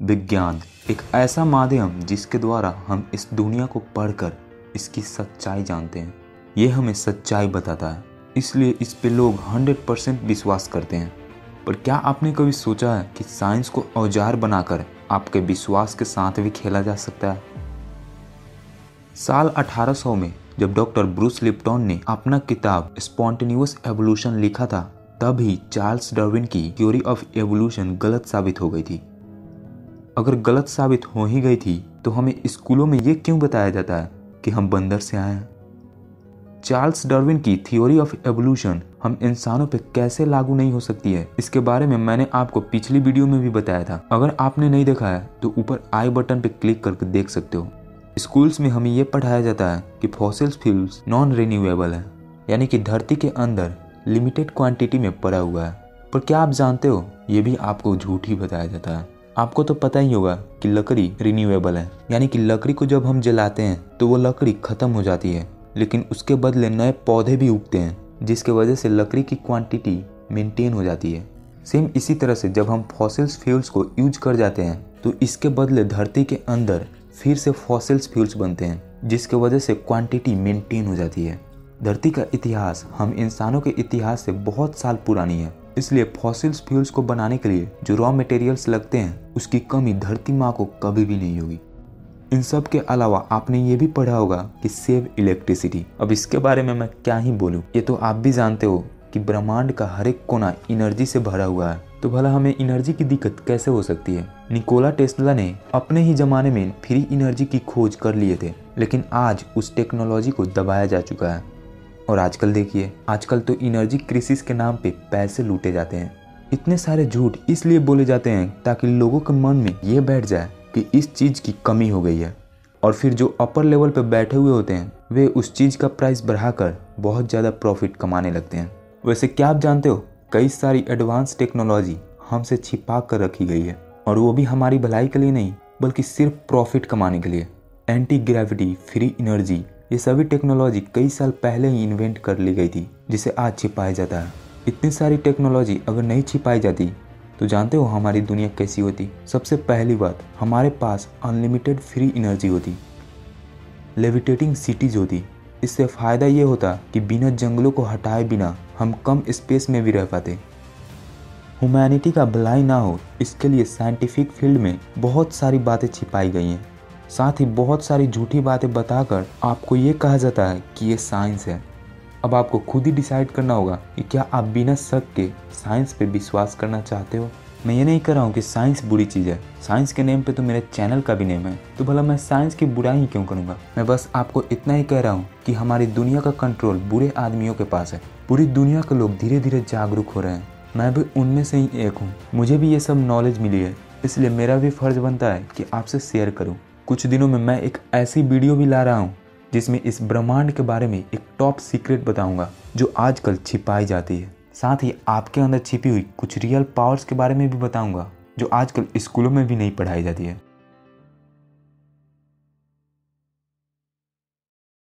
विज्ञान एक ऐसा माध्यम जिसके द्वारा हम इस दुनिया को पढ़कर इसकी सच्चाई जानते हैं। ये हमें सच्चाई बताता है, इसलिए इस पे लोग 100% विश्वास करते हैं। पर क्या आपने कभी सोचा है कि साइंस को औजार बनाकर आपके विश्वास के साथ भी खेला जा सकता है? साल 1800 में जब डॉक्टर ब्रूस लिप्टन ने अपना किताब स्पॉन्टेनियस एवोल्यूशन लिखा था, तब ही चार्ल्स डार्विन की थ्योरी ऑफ एवोल्यूशन गलत साबित हो गई थी। अगर गलत साबित हो ही गई थी तो हमें स्कूलों में ये क्यों बताया जाता है कि हम बंदर से आए हैं? चार्ल्स डार्विन की थ्योरी ऑफ एवोल्यूशन हम इंसानों पे कैसे लागू नहीं हो सकती है, इसके बारे में मैंने आपको पिछली वीडियो में भी बताया था। अगर आपने नहीं देखा है तो ऊपर आई बटन पे क्लिक करके देख सकते हो। स्कूल्स में हमें ये पढ़ाया जाता है कि फॉसिल्स फ्यूल्स नॉन रिन्यूएबल है, यानी कि धरती के अंदर लिमिटेड क्वांटिटी में पड़ा हुआ है। पर क्या आप जानते हो, ये भी आपको झूठ ही बताया जाता है। आपको तो पता ही होगा कि लकड़ी रिन्यूएबल है, यानी कि लकड़ी को जब हम जलाते हैं तो वो लकड़ी खत्म हो जाती है, लेकिन उसके बदले नए पौधे भी उगते हैं, जिसके वजह से लकड़ी की क्वांटिटी मेंटेन हो जाती है। सेम इसी तरह से जब हम फॉसिल्स फ्यूल्स को यूज कर जाते हैं तो इसके बदले धरती के अंदर फिर से फॉसिल्स फ्यूल्स बनते हैं, जिसके वजह से क्वांटिटी मेंटेन हो जाती है। धरती का इतिहास हम इंसानों के इतिहास से बहुत साल पुरानी है, इसलिए फॉसिल्स फ्यूल्स को बनाने के लिए जो रॉ मटेरियल्स लगते हैं उसकी कमी धरती माँ को कभी भी नहीं होगी। इन सब के अलावा आपने ये भी पढ़ा होगा कि सेव इलेक्ट्रिसिटी। अब इसके बारे में मैं क्या ही बोलूँ, ये तो आप भी जानते हो कि ब्रह्मांड का हर एक कोना एनर्जी से भरा हुआ है, तो भला हमें एनर्जी की दिक्कत कैसे हो सकती है? निकोला टेस्ला ने अपने ही जमाने में फ्री एनर्जी की खोज कर लिए थे, लेकिन आज उस टेक्नोलॉजी को दबाया जा चुका है। और आजकल देखिए, आजकल तो एनर्जी क्राइसिस के नाम पे पैसे लूटे जाते हैं। इतने सारे झूठ इसलिए बोले जाते हैं ताकि लोगों के मन में ये बैठ जाए कि इस चीज़ की कमी हो गई है, और फिर जो अपर लेवल पे बैठे हुए होते हैं वे उस चीज़ का प्राइस बढ़ाकर बहुत ज़्यादा प्रॉफिट कमाने लगते हैं। वैसे क्या आप जानते हो, कई सारी एडवांस टेक्नोलॉजी हमसे छिपा कर रखी गई है, और वो भी हमारी भलाई के लिए नहीं बल्कि सिर्फ प्रॉफिट कमाने के लिए। एंटी ग्रेविटी, फ्री एनर्जी, ये सभी टेक्नोलॉजी कई साल पहले ही इन्वेंट कर ली गई थी, जिसे आज छिपाया जाता है। इतनी सारी टेक्नोलॉजी अगर नहीं छिपाई जाती तो जानते हो हमारी दुनिया कैसी होती? सबसे पहली बात, हमारे पास अनलिमिटेड फ्री एनर्जी होती, लेविटेटिंग सिटीज होती। इससे फ़ायदा ये होता कि बिना जंगलों को हटाए बिना हम कम स्पेस में भी रह पाते। ह्यूमैनिटी का भलाई ना हो, इसके लिए साइंटिफिक फील्ड में बहुत सारी बातें छिपाई गई हैं। साथ ही बहुत सारी झूठी बातें बताकर आपको ये कहा जाता है कि ये साइंस है। अब आपको खुद ही डिसाइड करना होगा कि क्या आप बिना शक के साइंस पे विश्वास करना चाहते हो। मैं ये नहीं कह रहा हूँ कि साइंस बुरी चीज़ है, साइंस के नेम पे तो मेरे चैनल का भी नेम है, तो भला मैं साइंस की बुराई ही क्यों करूँगा। मैं बस आपको इतना ही कह रहा हूँ कि हमारी दुनिया का कंट्रोल बुरे आदमियों के पास है। पूरी दुनिया के लोग धीरे धीरे जागरूक हो रहे हैं, मैं भी उनमें से ही एक हूँ। मुझे भी ये सब नॉलेज मिली है, इसलिए मेरा भी फर्ज बनता है कि आपसे शेयर करूँ। कुछ दिनों में मैं एक ऐसी वीडियो भी ला रहा हूँ जिसमें इस ब्रह्मांड के बारे में एक टॉप सीक्रेट बताऊंगा जो आजकल छिपाई जाती है। साथ ही आपके अंदर छिपी हुई कुछ रियल पावर्स के बारे में भी बताऊंगा जो आजकल स्कूलों में भी नहीं पढ़ाई जाती है।